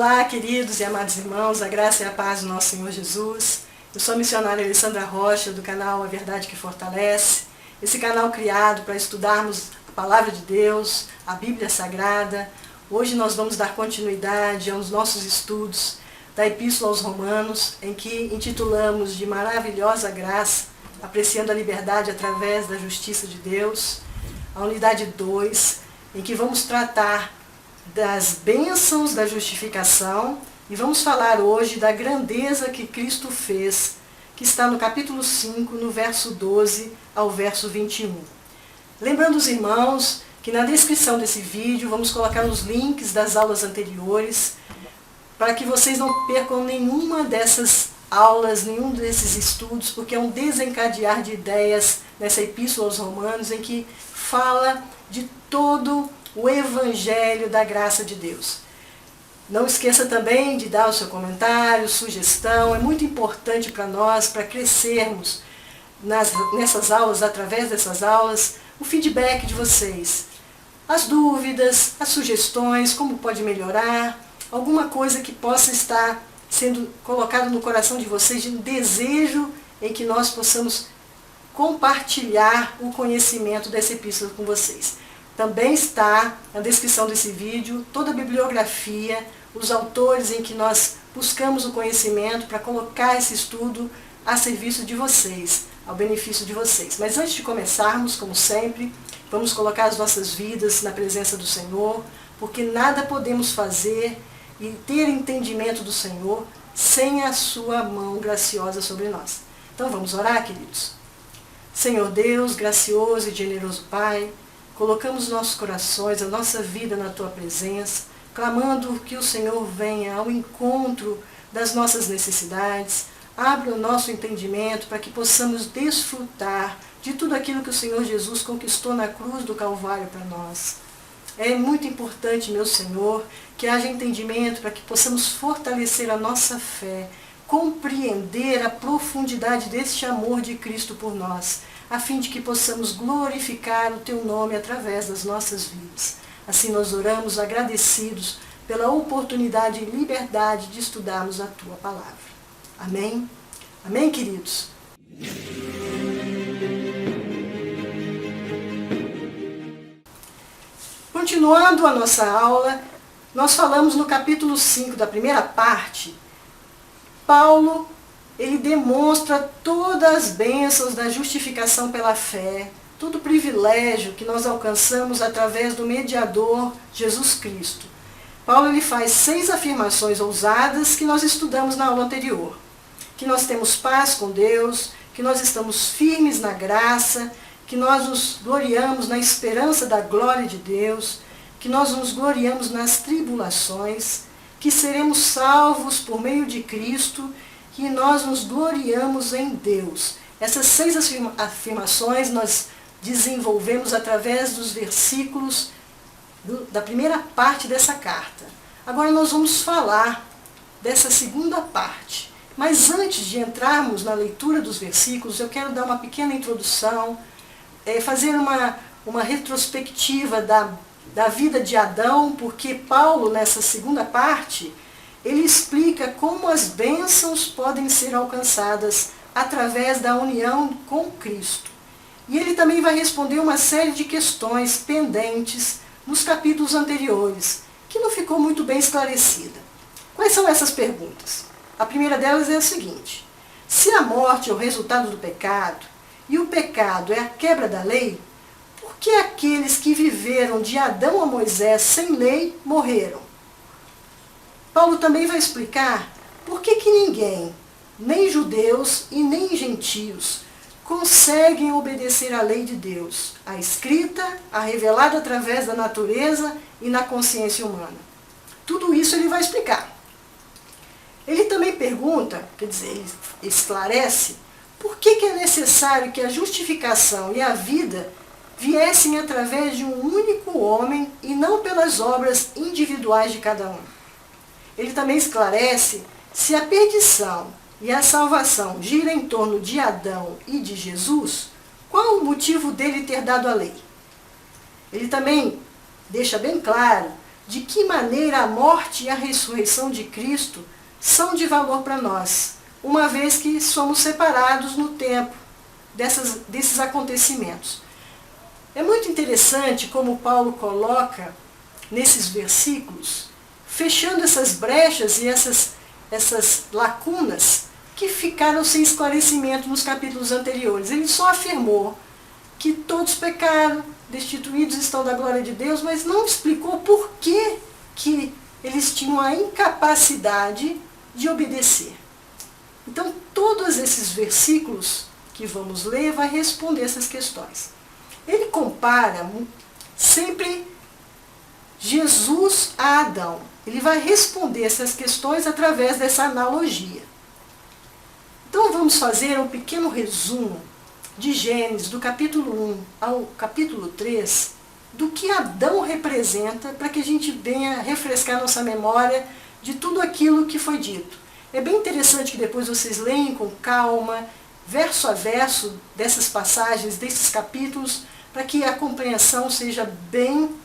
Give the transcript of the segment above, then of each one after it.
Olá, queridos e amados irmãos, a graça e a paz do nosso Senhor Jesus. Eu sou a missionária Alessandra Rocha, do canal A Verdade que Fortalece. Esse canal criado para estudarmos a Palavra de Deus, a Bíblia Sagrada. Hoje nós vamos dar continuidade aos nossos estudos da Epístola aos Romanos, em que intitulamos de Maravilhosa Graça, apreciando a liberdade através da justiça de Deus. A unidade 2, em que vamos tratar das bênçãos da justificação e vamos falar hoje da grandeza que Cristo fez, que está no capítulo 5, no verso 12 ao verso 21. Lembrando os irmãos que na descrição desse vídeo vamos colocar os links das aulas anteriores para que vocês não percam nenhuma dessas aulas, nenhum desses estudos, porque é um desencadear de ideias nessa Epístola aos Romanos em que fala de todo o Evangelho da graça de Deus. Não esqueça também de dar o seu comentário, sugestão, é muito importante para nós, para crescermos nessas aulas, através dessas aulas, o feedback de vocês. As dúvidas, as sugestões, como pode melhorar, alguma coisa que possa estar sendo colocado no coração de vocês de um desejo em que nós possamos compartilhar o conhecimento dessa epístola com vocês. Também está na descrição desse vídeo toda a bibliografia, os autores em que nós buscamos o conhecimento para colocar esse estudo a serviço de vocês, ao benefício de vocês. Mas antes de começarmos, como sempre, vamos colocar as nossas vidas na presença do Senhor, porque nada podemos fazer e ter entendimento do Senhor sem a sua mão graciosa sobre nós. Então vamos orar, queridos? Senhor Deus, gracioso e generoso Pai, colocamos nossos corações, a nossa vida na Tua presença, clamando que o Senhor venha ao encontro das nossas necessidades, abra o nosso entendimento para que possamos desfrutar de tudo aquilo que o Senhor Jesus conquistou na cruz do Calvário para nós. É muito importante, meu Senhor, que haja entendimento para que possamos fortalecer a nossa fé, compreender a profundidade deste amor de Cristo por nós, a fim de que possamos glorificar o Teu nome através das nossas vidas. Assim nós oramos agradecidos pela oportunidade e liberdade de estudarmos a Tua Palavra. Amém? Amém, queridos? Continuando a nossa aula, nós falamos no capítulo 5 da primeira parte, Paulo, ele demonstra todas as bênçãos da justificação pela fé, todo o privilégio que nós alcançamos através do mediador Jesus Cristo. Paulo ele faz 6 afirmações ousadas que nós estudamos na aula anterior. Que nós temos paz com Deus, que nós estamos firmes na graça, que nós nos gloriamos na esperança da glória de Deus, que nós nos gloriamos nas tribulações, que seremos salvos por meio de Cristo, que nós nos gloriamos em Deus. Essas 6 afirmações nós desenvolvemos através dos versículos da primeira parte dessa carta. Agora nós vamos falar dessa segunda parte. Mas antes de entrarmos na leitura dos versículos, eu quero dar uma pequena introdução, fazer uma retrospectiva da vida de Adão, porque Paulo, nessa segunda parte, ele explica como as bênçãos podem ser alcançadas através da união com Cristo. E ele também vai responder uma série de questões pendentes nos capítulos anteriores, que não ficou muito bem esclarecida. Quais são essas perguntas? A primeira delas é a seguinte: se a morte é o resultado do pecado, e o pecado é a quebra da lei, por que aqueles que viveram de Adão a Moisés sem lei morreram? Paulo também vai explicar por que ninguém, nem judeus e nem gentios, conseguem obedecer à lei de Deus, a escrita, a revelada através da natureza e na consciência humana. Tudo isso ele vai explicar. Ele também pergunta, quer dizer, ele esclarece, por que é necessário que a justificação e a vida viessem através de um único homem e não pelas obras individuais de cada um. Ele também esclarece se a perdição e a salvação gira em torno de Adão e de Jesus, qual o motivo dele ter dado a lei? Ele também deixa bem claro de que maneira a morte e a ressurreição de Cristo são de valor para nós, uma vez que somos separados no tempo desses acontecimentos. É muito interessante como Paulo coloca nesses versículos, fechando essas brechas e essas lacunas que ficaram sem esclarecimento nos capítulos anteriores. Ele só afirmou que todos pecaram, destituídos estão da glória de Deus, mas não explicou por que eles tinham a incapacidade de obedecer. Então, todos esses versículos que vamos ler vai responder essas questões. Ele compara sempre Jesus a Adão. Ele vai responder essas questões através dessa analogia. Então vamos fazer um pequeno resumo de Gênesis, do capítulo 1 ao capítulo 3, do que Adão representa, para que a gente venha refrescar nossa memória de tudo aquilo que foi dito. É bem interessante que depois vocês leem com calma, verso a verso, dessas passagens, desses capítulos, para que a compreensão seja bem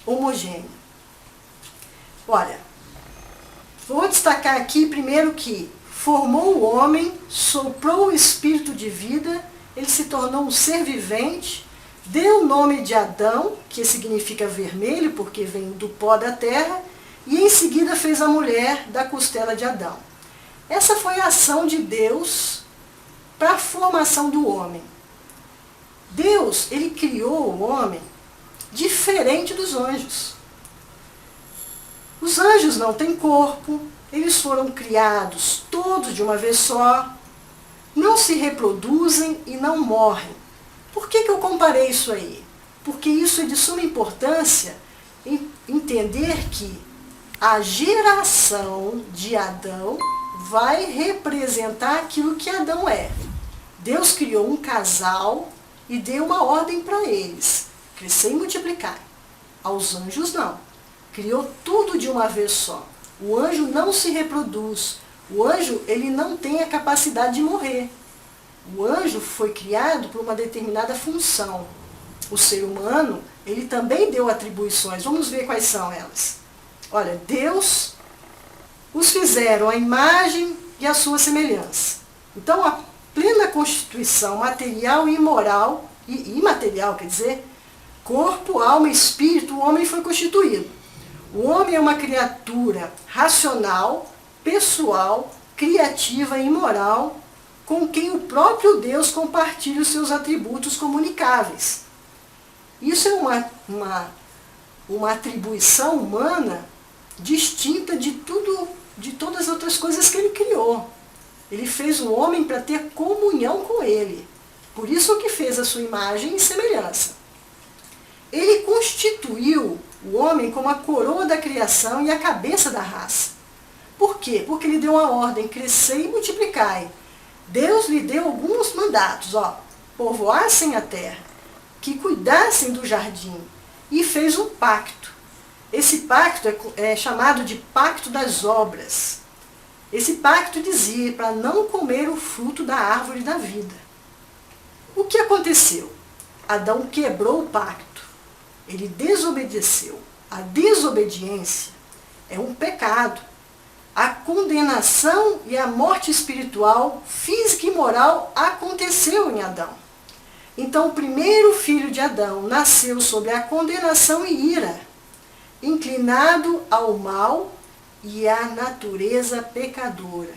homogênea. Olha, vou destacar aqui primeiro que formou o homem, soprou o espírito de vida, ele se tornou um ser vivente, deu o nome de Adão, que significa vermelho, porque vem do pó da terra, e em seguida fez a mulher da costela de Adão. Essa foi a ação de Deus para a formação do homem. Deus, ele criou o homem diferente dos anjos. Os anjos não têm corpo, eles foram criados todos de uma vez só, não se reproduzem e não morrem. Por que eu comparei isso aí? Porque isso é de suma importância em entender que a geração de Adão vai representar aquilo que Adão é. Deus criou um casal e deu uma ordem para eles: crescer e multiplicar. Aos anjos não. Criou tudo de uma vez só. O anjo não se reproduz. O anjo, ele não tem a capacidade de morrer. O anjo foi criado por uma determinada função. O ser humano, ele também deu atribuições. Vamos ver quais são elas. Olha, Deus os fizeram à imagem e à sua semelhança. Então, a plena constituição material e moral, e imaterial, quer dizer, corpo, alma e espírito, o homem foi constituído. O homem é uma criatura racional, pessoal, criativa e moral, com quem o próprio Deus compartilha os seus atributos comunicáveis. Isso é uma atribuição humana distinta de todas as outras coisas que ele criou. Ele fez o homem para ter comunhão com ele. Por isso que fez a sua imagem e semelhança. Ele constituiu o homem como a coroa da criação e a cabeça da raça. Por quê? Porque ele deu uma ordem: crescer e multiplicai. Deus lhe deu alguns mandatos, povoassem a terra, que cuidassem do jardim, e fez um pacto. Esse pacto é chamado de pacto das obras. Esse pacto dizia para não comer o fruto da árvore da vida. O que aconteceu? Adão quebrou o pacto. Ele desobedeceu. A desobediência é um pecado. A condenação e a morte espiritual, física e moral aconteceu em Adão. Então, o primeiro filho de Adão nasceu sob a condenação e ira, inclinado ao mal e à natureza pecadora.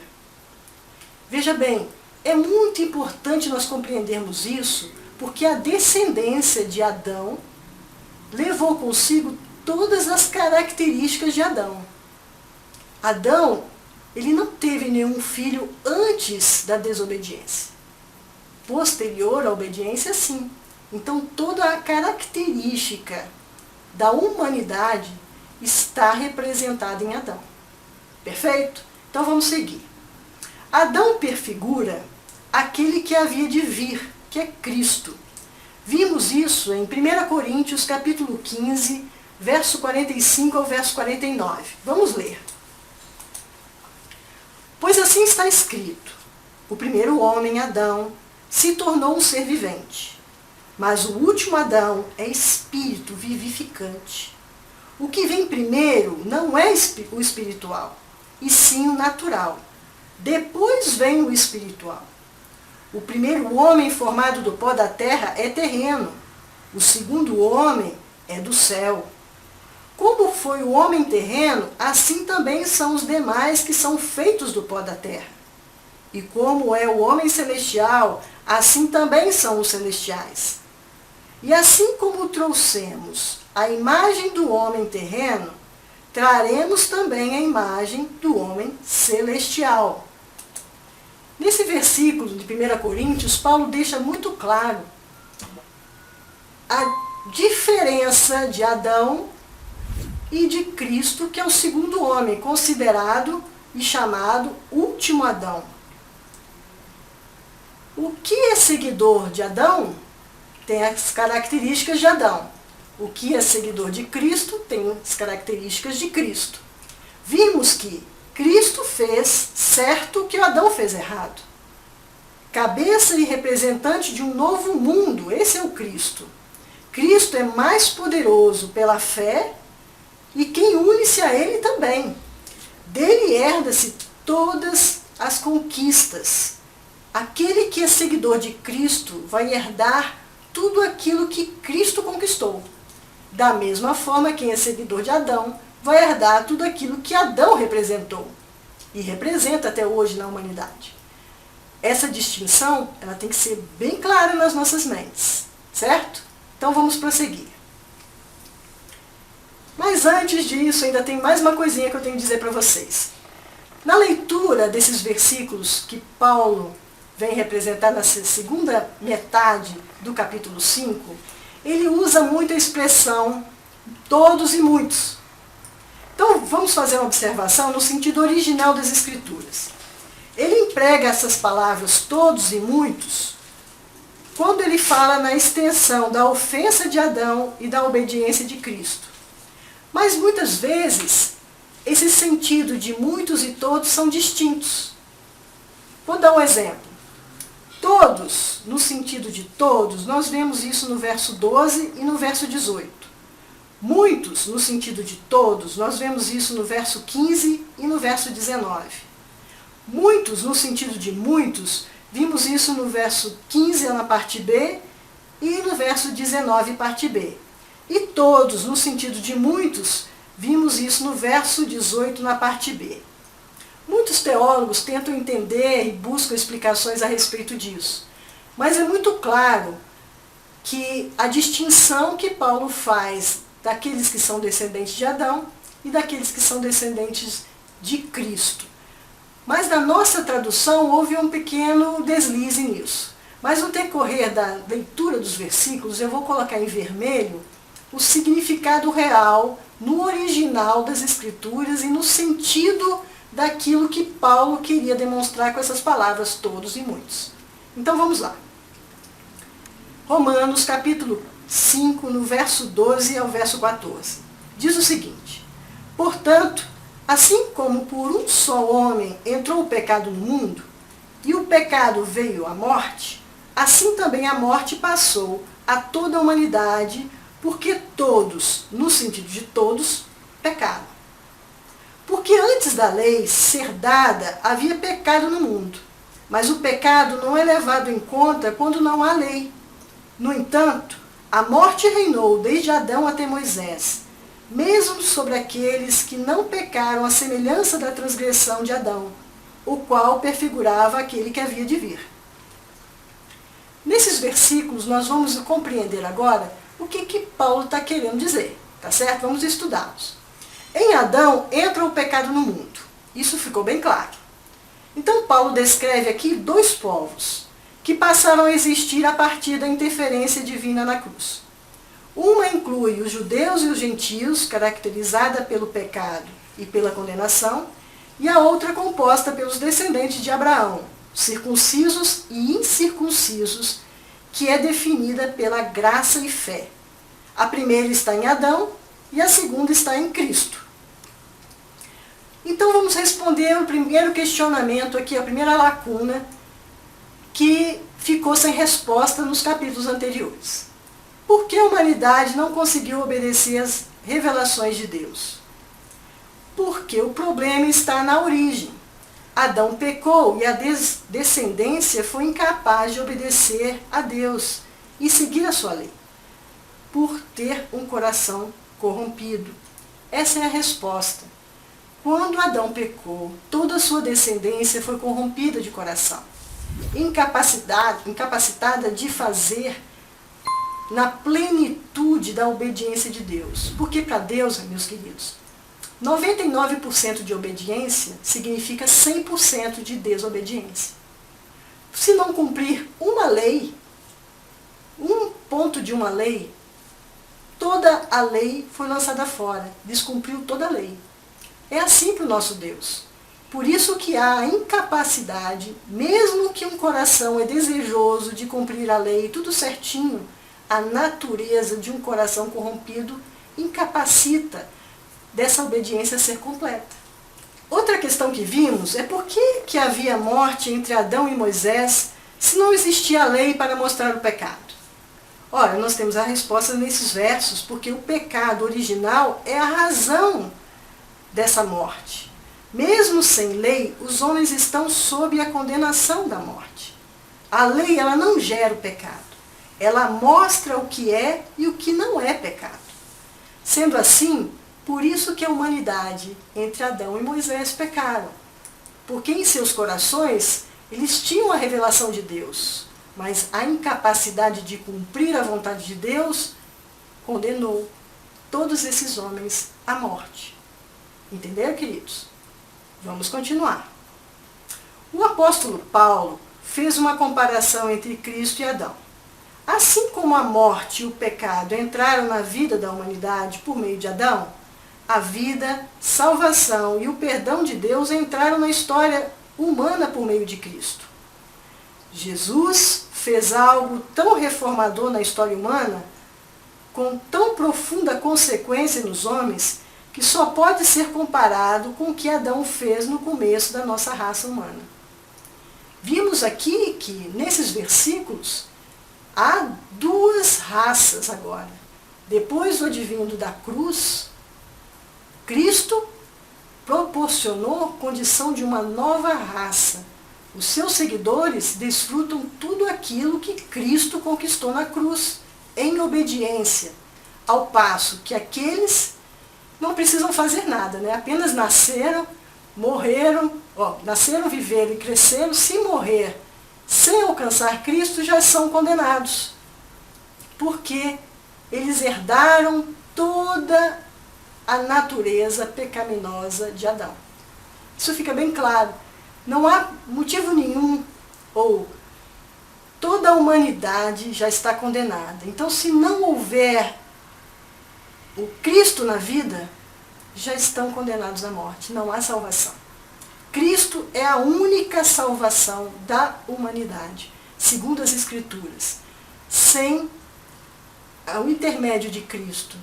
Veja bem, é muito importante nós compreendermos isso, porque a descendência de Adão levou consigo todas as características de Adão. Adão, ele não teve nenhum filho antes da desobediência. Posterior à obediência, sim. Então, toda a característica da humanidade está representada em Adão. Perfeito? Então, vamos seguir. Adão perfigura aquele que havia de vir, que é Cristo. Vimos isso em 1 Coríntios, capítulo 15, verso 45 ao verso 49. Vamos ler. Pois assim está escrito: o primeiro homem, Adão, se tornou um ser vivente, mas o último Adão é espírito vivificante. O que vem primeiro não é o espiritual, e sim o natural. Depois vem o espiritual. O primeiro homem formado do pó da terra é terreno. O segundo homem é do céu. Como foi o homem terreno, assim também são os demais que são feitos do pó da terra. E como é o homem celestial, assim também são os celestiais. E assim como trouxemos a imagem do homem terreno, traremos também a imagem do homem celestial. Nesse versículo de 1 Coríntios, Paulo deixa muito claro a diferença de Adão e de Cristo, que é o segundo homem, considerado e chamado último Adão. O que é seguidor de Adão tem as características de Adão. O que é seguidor de Cristo tem as características de Cristo. Vimos que Cristo fez certo o que Adão fez errado. Cabeça e representante de um novo mundo, esse é o Cristo. Cristo é mais poderoso pela fé e quem une-se a ele também. Dele herda-se todas as conquistas. Aquele que é seguidor de Cristo vai herdar tudo aquilo que Cristo conquistou. Da mesma forma, quem é seguidor de Adão vai herdar tudo aquilo que Adão representou e representa até hoje na humanidade. Essa distinção ela tem que ser bem clara nas nossas mentes, certo? Então vamos prosseguir. Mas antes disso, ainda tem mais uma coisinha que eu tenho que dizer para vocês. Na leitura desses versículos que Paulo vem representar na segunda metade do capítulo 5, ele usa muito a expressão todos e muitos. Então vamos fazer uma observação no sentido original das Escrituras. Ele emprega essas palavras todos e muitos quando ele fala na extensão da ofensa de Adão e da obediência de Cristo. Mas muitas vezes esse sentido de muitos e todos são distintos. Vou dar um exemplo. Todos, no sentido de todos, nós vemos isso no verso 12 e no verso 18. Muitos, no sentido de todos, nós vemos isso no verso 15 e no verso 19. Muitos, no sentido de muitos, vimos isso no verso 15, na parte B, e no verso 19, parte B. E todos, no sentido de muitos, vimos isso no verso 18, na parte B. Muitos teólogos tentam entender e buscam explicações a respeito disso. Mas é muito claro que a distinção que Paulo faz daqueles que são descendentes de Adão e daqueles que são descendentes de Cristo. Mas na nossa tradução houve um pequeno deslize nisso. Mas no decorrer da leitura dos versículos eu vou colocar em vermelho o significado real no original das Escrituras e no sentido daquilo que Paulo queria demonstrar com essas palavras todos e muitos. Então vamos lá. Romanos capítulo 5, no verso 12 ao verso 14. Diz o seguinte: portanto, assim como por um só homem entrou o pecado no mundo, e o pecado veio à morte, assim também a morte passou a toda a humanidade, porque todos, no sentido de todos, pecaram. Porque antes da lei ser dada, havia pecado no mundo. Mas o pecado não é levado em conta quando não há lei. No entanto, a morte reinou desde Adão até Moisés, mesmo sobre aqueles que não pecaram à semelhança da transgressão de Adão, o qual prefigurava aquele que havia de vir. Nesses versículos nós vamos compreender agora o que Paulo está querendo dizer, tá certo? Vamos estudá-los. Em Adão entra o pecado no mundo. Isso ficou bem claro. Então Paulo descreve aqui dois povos que passaram a existir a partir da interferência divina na cruz. Uma inclui os judeus e os gentios, caracterizada pelo pecado e pela condenação, e a outra composta pelos descendentes de Abraão, circuncisos e incircuncisos, que é definida pela graça e fé. A primeira está em Adão e a segunda está em Cristo. Então vamos responder o primeiro questionamento aqui, a primeira lacuna que ficou sem resposta nos capítulos anteriores. Por que a humanidade não conseguiu obedecer revelações de Deus. Porque o problema está na origem. Adão pecou e a descendência foi incapaz de obedecer a Deus e seguir a sua lei, por ter um coração corrompido. Essa é a resposta. Quando Adão pecou, toda a sua descendência foi corrompida de coração, incapacitada de fazer na plenitude da obediência de Deus. Porque para Deus, meus queridos, 99% de obediência significa 100% de desobediência. Se não cumprir uma lei, um ponto de uma lei, toda a lei foi lançada fora, descumpriu toda a lei. É assim para o nosso Deus. Por isso que há a incapacidade, mesmo que um coração é desejoso de cumprir a lei, tudo certinho, a natureza de um coração corrompido incapacita dessa obediência ser completa. Outra questão que vimos é por que havia morte entre Adão e Moisés se não existia a lei para mostrar o pecado. Ora, nós temos a resposta nesses versos, porque o pecado original é a razão dessa morte. Mesmo sem lei, os homens estão sob a condenação da morte. A lei, ela não gera o pecado. Ela mostra o que é e o que não é pecado. Sendo assim, por isso que a humanidade, entre Adão e Moisés, pecaram. Porque em seus corações, eles tinham a revelação de Deus, mas a incapacidade de cumprir a vontade de Deus condenou todos esses homens à morte. Entenderam, queridos? Vamos continuar. O apóstolo Paulo fez uma comparação entre Cristo e Adão. Assim como a morte e o pecado entraram na vida da humanidade por meio de Adão, a vida, salvação e o perdão de Deus entraram na história humana por meio de Cristo. Jesus fez algo tão reformador na história humana, com tão profunda consequência nos homens, que só pode ser comparado com o que Adão fez no começo da nossa raça humana. Vimos aqui que, nesses versículos, há duas raças agora. Depois do advindo da cruz, Cristo proporcionou condição de uma nova raça. Os seus seguidores desfrutam tudo aquilo que Cristo conquistou na cruz, em obediência, ao passo que aqueles não precisam fazer nada, né? Apenas nasceram, morreram, nasceram, viveram e cresceram. Se morrer sem alcançar Cristo, já são condenados, porque eles herdaram toda a natureza pecaminosa de Adão. Isso fica bem claro. Não há motivo nenhum, ou toda a humanidade já está condenada. Então, se não houver o Cristo na vida, já estão condenados à morte. Não há salvação. Cristo é a única salvação da humanidade, segundo as Escrituras. Sem o intermédio de Cristo,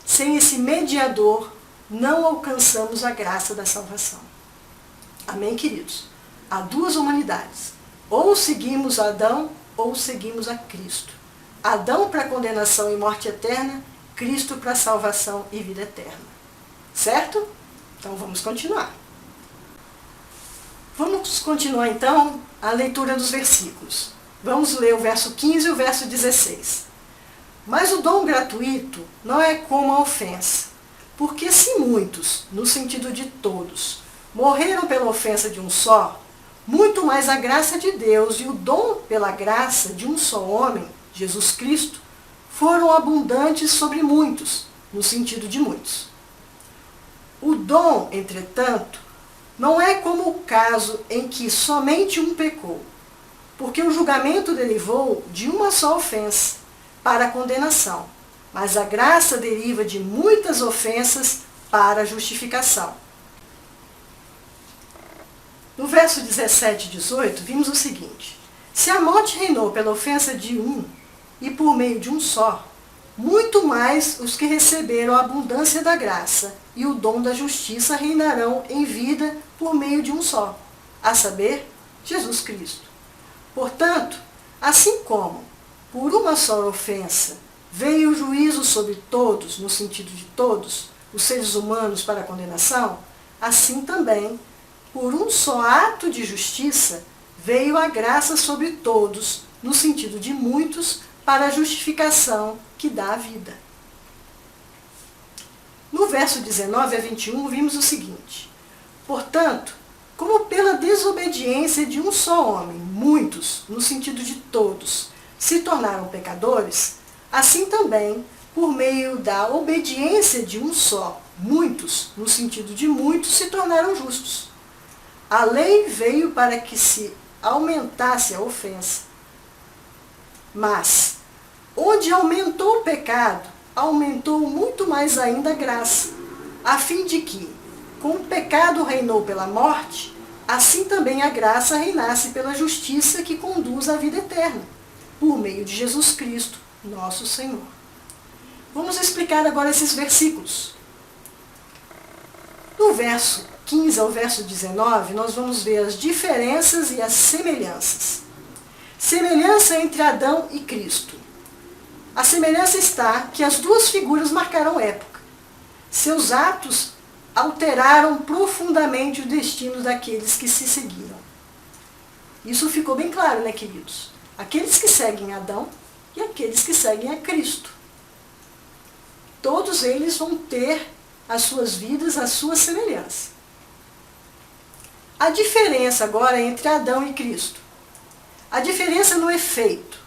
sem esse mediador, não alcançamos a graça da salvação. Amém, queridos? Há duas humanidades. Ou seguimos Adão, ou seguimos a Cristo. Adão para condenação e morte eterna, Cristo para salvação e vida eterna. Certo? Então vamos continuar. Vamos continuar então a leitura dos versículos. Vamos ler o verso 15 e o verso 16. Mas o dom gratuito não é como a ofensa, porque se muitos, no sentido de todos, morreram pela ofensa de um só, muito mais a graça de Deus e o dom pela graça de um só homem, Jesus Cristo, foram abundantes sobre muitos, no sentido de muitos. O dom, entretanto, não é como o caso em que somente um pecou, porque o julgamento derivou de uma só ofensa, para a condenação, mas a graça deriva de muitas ofensas para a justificação. No verso 17 e 18, vimos o seguinte: se a morte reinou pela ofensa de um, e por meio de um só, muito mais os que receberam a abundância da graça e o dom da justiça reinarão em vida por meio de um só, a saber, Jesus Cristo. Portanto, assim como por uma só ofensa veio o juízo sobre todos, no sentido de todos, os seres humanos para a condenação, assim também, por um só ato de justiça, veio a graça sobre todos, no sentido de muitos, para a justificação que dá a vida. No verso 19 a 21, vimos o seguinte: portanto, como pela desobediência de um só homem, muitos, no sentido de todos, se tornaram pecadores, assim também, por meio da obediência de um só, muitos, no sentido de muitos, se tornaram justos. A lei veio para que se aumentasse a ofensa. Mas, onde aumentou o pecado, aumentou muito mais ainda a graça, a fim de que, como o pecado reinou pela morte, assim também a graça reinasse pela justiça que conduz à vida eterna, por meio de Jesus Cristo, nosso Senhor. Vamos explicar agora esses versículos. Do verso 15 ao verso 19, nós vamos ver as diferenças e as semelhanças. Semelhança entre Adão e Cristo. A semelhança está que as duas figuras marcaram época. Seus atos alteraram profundamente o destino daqueles que se seguiram. Isso ficou bem claro, né, queridos? Aqueles que seguem Adão e aqueles que seguem a Cristo. Todos eles vão ter as suas vidas, a sua semelhança. A diferença agora entre Adão e Cristo. A diferença no efeito.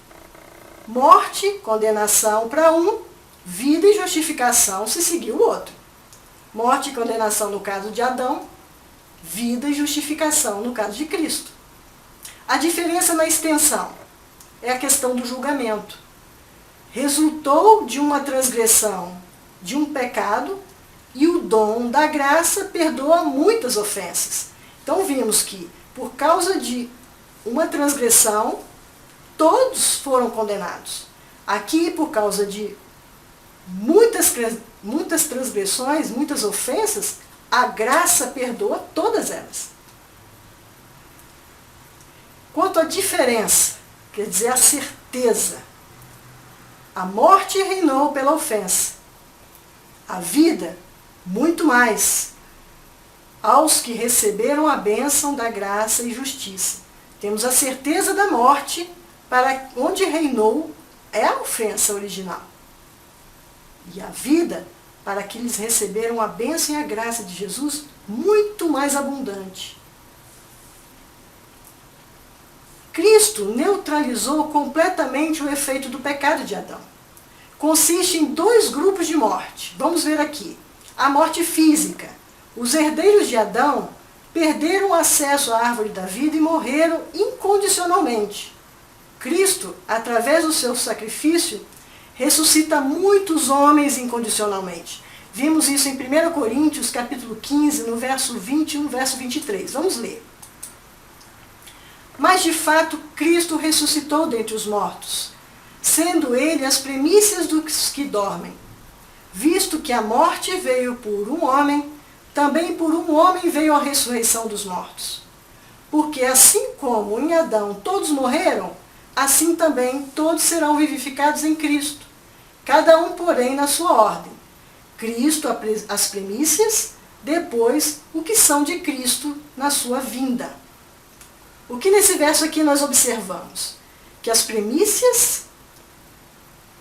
Morte, condenação para um, vida e justificação se seguir o outro. Morte e condenação no caso de Adão, vida e justificação no caso de Cristo. A diferença na extensão é a questão do julgamento. Resultou de uma transgressão, de um pecado, e o dom da graça perdoa muitas ofensas. Então vimos que, por causa de uma transgressão, todos foram condenados. Aqui, por causa de muitas transgressões, muitas ofensas, a graça perdoa todas elas. Quanto à diferença, quer dizer a certeza, a morte reinou pela ofensa, a vida, muito mais, aos que receberam a bênção da graça e justiça. Temos a certeza da morte, para onde reinou é a ofensa original. E a vida, para que eles receberam a bênção e a graça de Jesus, muito mais abundante. Cristo neutralizou completamente o efeito do pecado de Adão. Consiste em dois grupos de morte. Vamos ver aqui. A morte física. Os herdeiros de Adão perderam o acesso à árvore da vida e morreram incondicionalmente. Cristo, através do seu sacrifício, ressuscita muitos homens incondicionalmente. Vimos isso em 1 Coríntios, capítulo 15, no verso 20 e no verso 23. Vamos ler. Mas, de fato, Cristo ressuscitou dentre os mortos, sendo ele as primícias dos que dormem. Visto que a morte veio por um homem, também por um homem veio a ressurreição dos mortos. Porque assim como em Adão todos morreram, assim também todos serão vivificados em Cristo, cada um, porém, na sua ordem. Cristo as primícias, depois o que são de Cristo na sua vinda. O que nesse verso aqui nós observamos? Que as primícias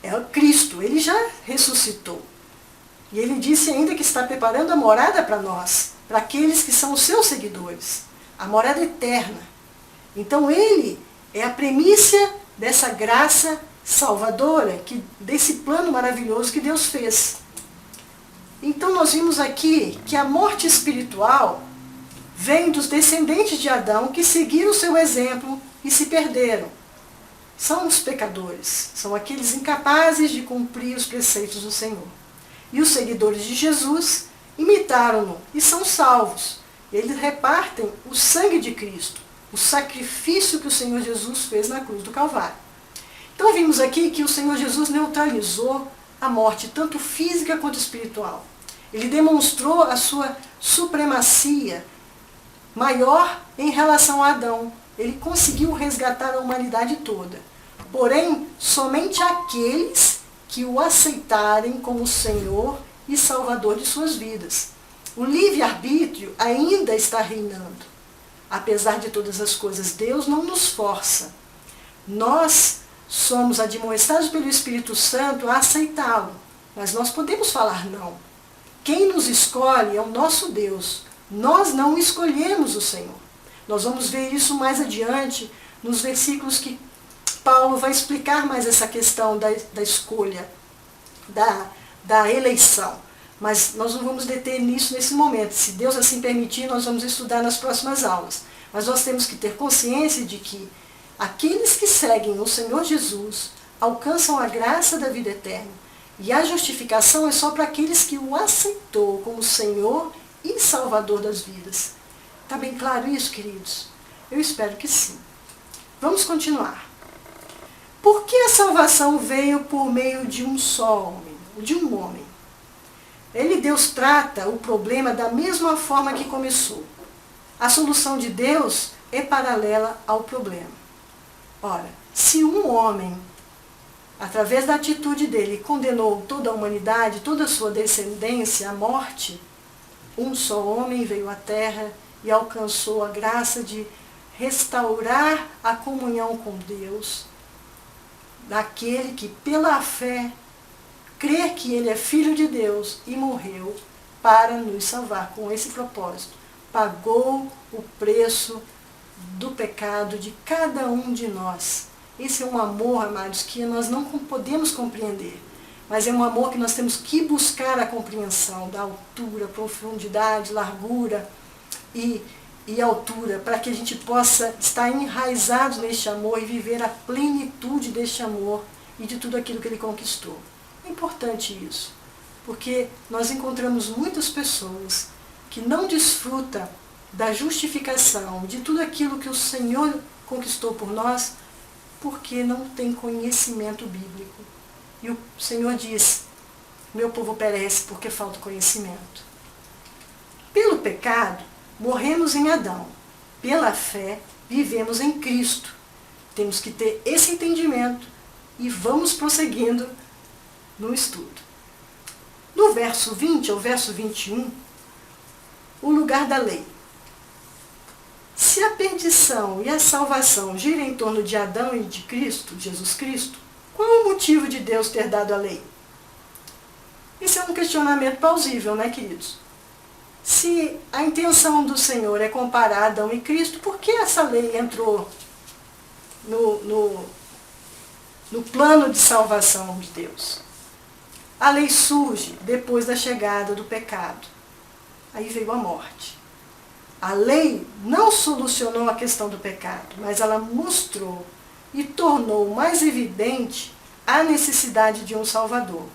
é o Cristo, ele já ressuscitou. E ele disse ainda que está preparando a morada para nós, para aqueles que são os seus seguidores, a morada eterna. Então ele é a primícia dessa graça salvadora, desse plano maravilhoso que Deus fez. Então nós vimos aqui que a morte espiritual vem dos descendentes de Adão que seguiram o seu exemplo e se perderam. São os pecadores, são aqueles incapazes de cumprir os preceitos do Senhor. E os seguidores de Jesus imitaram-no e são salvos. Eles repartem o sangue de Cristo, o sacrifício que o Senhor Jesus fez na cruz do Calvário. Então vimos aqui que o Senhor Jesus neutralizou a morte, tanto física quanto espiritual. Ele demonstrou a sua supremacia maior em relação a Adão. Ele conseguiu resgatar a humanidade toda. Porém, somente aqueles que o aceitarem como Senhor e Salvador de suas vidas. O livre-arbítrio ainda está reinando. Apesar de todas as coisas, Deus não nos força. Nós somos admoestados pelo Espírito Santo a aceitá-lo, mas nós podemos falar não. Quem nos escolhe é o nosso Deus. Nós não escolhemos o Senhor. Nós vamos ver isso mais adiante nos versículos que Paulo vai explicar mais essa questão da escolha, da eleição. Mas nós não vamos deter nisso nesse momento. Se Deus assim permitir, nós vamos estudar nas próximas aulas. Mas nós temos que ter consciência de que aqueles que seguem o Senhor Jesus alcançam a graça da vida eterna. E a justificação é só para aqueles que o aceitou como Senhor e Salvador das vidas. Está bem claro isso, queridos? Eu espero que sim. Vamos continuar. Por que a salvação veio por meio de um só homem, de um homem? Deus trata o problema da mesma forma que começou. A solução de Deus é paralela ao problema. Ora, se um homem, através da atitude dele, condenou toda a humanidade, toda a sua descendência à morte, um só homem veio à terra e alcançou a graça de restaurar a comunhão com Deus, daquele que pela fé crê que ele é filho de Deus e morreu para nos salvar. Com esse propósito, pagou o preço do pecado de cada um de nós. Esse é um amor, amados, que nós não podemos compreender, mas é um amor que nós temos que buscar a compreensão da altura, profundidade, largura e altura, para que a gente possa estar enraizado neste amor e viver a plenitude deste amor e de tudo aquilo que ele conquistou. É importante isso, porque nós encontramos muitas pessoas que não desfrutam da justificação, de tudo aquilo que o Senhor conquistou por nós, porque não tem conhecimento bíblico. E o Senhor diz, meu povo perece porque falta conhecimento. Pelo pecado, morremos em Adão. Pela fé, vivemos em Cristo. Temos que ter esse entendimento e vamos prosseguindo no estudo. No verso 20 ao verso 21, o lugar da lei. Se a perdição e a salvação giram em torno de Adão e de Cristo, Jesus Cristo, qual é o motivo de Deus ter dado a lei? Isso é um questionamento plausível, né, queridos? Se a intenção do Senhor é comparar Adão e Cristo, por que essa lei entrou no plano de salvação de Deus? A lei surge depois da chegada do pecado. Aí veio a morte. A lei não solucionou a questão do pecado, mas ela mostrou e tornou mais evidente a necessidade de um Salvador.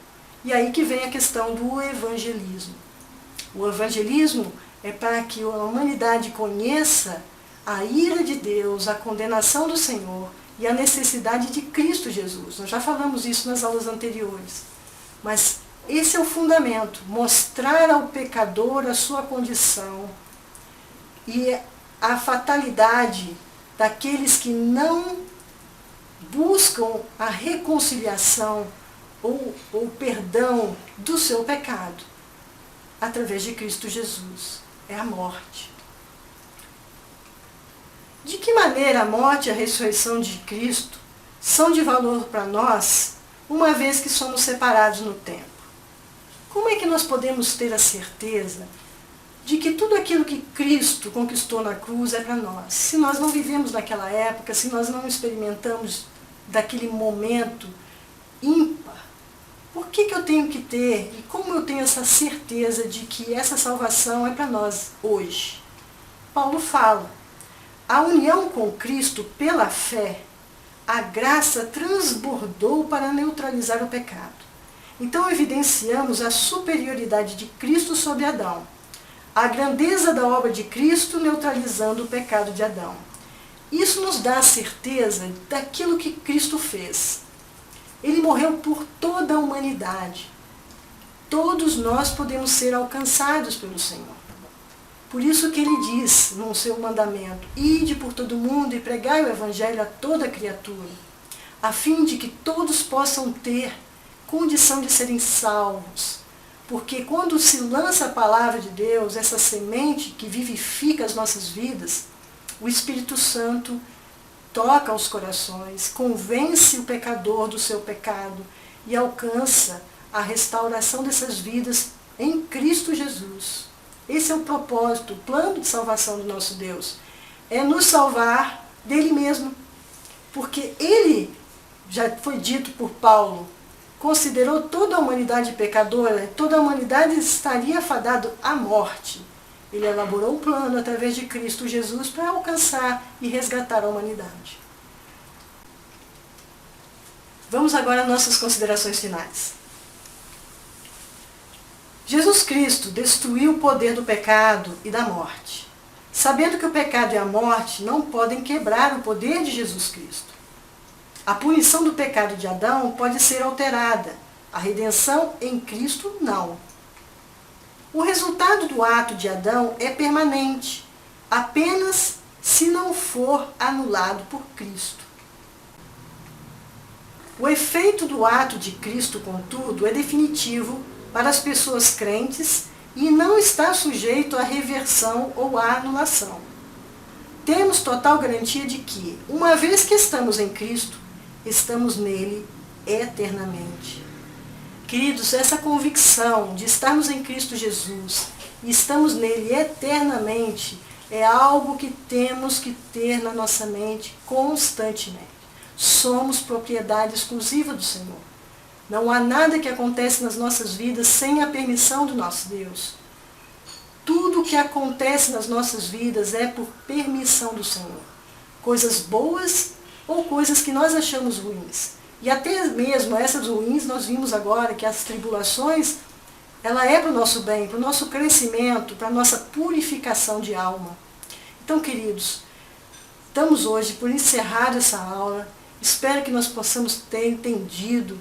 E aí que vem a questão do evangelismo. O evangelismo é para que a humanidade conheça a ira de Deus, a condenação do Senhor e a necessidade de Cristo Jesus. Nós já falamos isso nas aulas anteriores. Mas esse é o fundamento, mostrar ao pecador a sua condição e a fatalidade daqueles que não buscam a reconciliação ou o perdão do seu pecado através de Cristo Jesus. É a morte. De que maneira a morte e a ressurreição de Cristo são de valor para nós, uma vez que somos separados no tempo? Como é que nós podemos ter a certeza de que tudo aquilo que Cristo conquistou na cruz é para nós? Se nós não vivemos naquela época, se nós não experimentamos daquele momento ímpar, por que eu tenho que ter, e como eu tenho essa certeza de que essa salvação é para nós hoje? Paulo fala, a união com Cristo pela fé, a graça transbordou para neutralizar o pecado. Então evidenciamos a superioridade de Cristo sobre Adão, a grandeza da obra de Cristo neutralizando o pecado de Adão. Isso nos dá a certeza daquilo que Cristo fez. Ele morreu por toda a humanidade. Todos nós podemos ser alcançados pelo Senhor. Por isso que ele diz no seu mandamento, ide por todo mundo e pregai o evangelho a toda criatura, a fim de que todos possam ter condição de serem salvos. Porque quando se lança a palavra de Deus, essa semente que vivifica as nossas vidas, o Espírito Santo toca os corações, convence o pecador do seu pecado e alcança a restauração dessas vidas em Cristo Jesus. Esse é o propósito, o plano de salvação do nosso Deus. É nos salvar dele mesmo. Porque ele, já foi dito por Paulo, considerou toda a humanidade pecadora, toda a humanidade estaria fadada à morte. Ele elaborou um plano através de Cristo Jesus para alcançar e resgatar a humanidade. Vamos agora às nossas considerações finais. Jesus Cristo destruiu o poder do pecado e da morte. Sabendo que o pecado e a morte não podem quebrar o poder de Jesus Cristo. A punição do pecado de Adão pode ser alterada, a redenção em Cristo não. O resultado do ato de Adão é permanente, apenas se não for anulado por Cristo. O efeito do ato de Cristo, contudo, é definitivo para as pessoas crentes e não está sujeito à reversão ou à anulação. Temos total garantia de que, uma vez que estamos em Cristo, estamos nele eternamente. Queridos, essa convicção de estarmos em Cristo Jesus e estamos nele eternamente é algo que temos que ter na nossa mente constantemente. Somos propriedade exclusiva do Senhor. Não há nada que acontece nas nossas vidas sem a permissão do nosso Deus. Tudo que acontece nas nossas vidas é por permissão do Senhor. Coisas boas ou coisas que nós achamos ruins. E até mesmo essas ruins, nós vimos agora que as tribulações, ela é para o nosso bem, para o nosso crescimento, para a nossa purificação de alma. Então, queridos, estamos hoje por encerrar essa aula. Espero que nós possamos ter entendido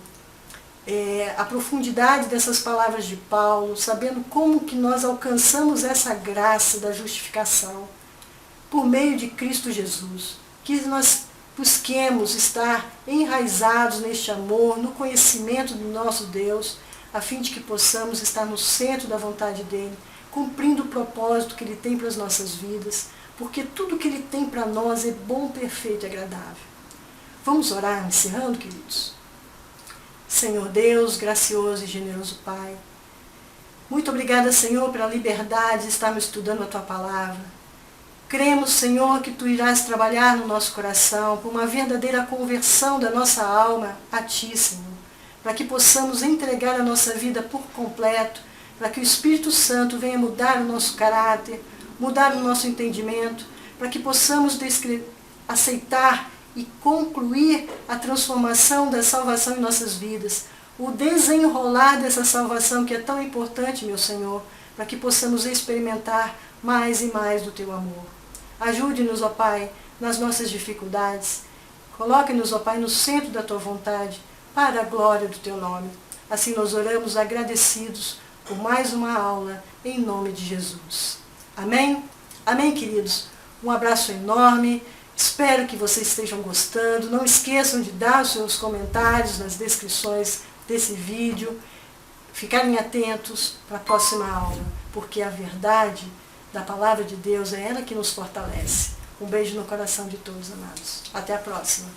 a profundidade dessas palavras de Paulo, sabendo como que nós alcançamos essa graça da justificação por meio de Cristo Jesus. Que nós busquemos estar enraizados neste amor, no conhecimento do nosso Deus, a fim de que possamos estar no centro da vontade dEle, cumprindo o propósito que Ele tem para as nossas vidas, porque tudo que Ele tem para nós é bom, perfeito e agradável. Vamos orar, encerrando, queridos? Senhor Deus, gracioso e generoso Pai, muito obrigada, Senhor, pela liberdade de estarmos estudando a Tua Palavra. Cremos, Senhor, que Tu irás trabalhar no nosso coração por uma verdadeira conversão da nossa alma a Ti, Senhor, para que possamos entregar a nossa vida por completo, para que o Espírito Santo venha mudar o nosso caráter, mudar o nosso entendimento, para que possamos aceitar e concluir a transformação da salvação em nossas vidas, o desenrolar dessa salvação que é tão importante, meu Senhor, para que possamos experimentar mais e mais do Teu amor. Ajude-nos, ó Pai, nas nossas dificuldades. Coloque-nos, ó Pai, no centro da Tua vontade, para a glória do Teu nome. Assim nós oramos agradecidos por mais uma aula, em nome de Jesus. Amém? Amém, queridos? Um abraço enorme. Espero que vocês estejam gostando. Não esqueçam de dar os seus comentários nas descrições desse vídeo. Ficarem atentos para a próxima aula, porque a verdade da Palavra de Deus é ela que nos fortalece. Um beijo no coração de todos, amados. Até a próxima.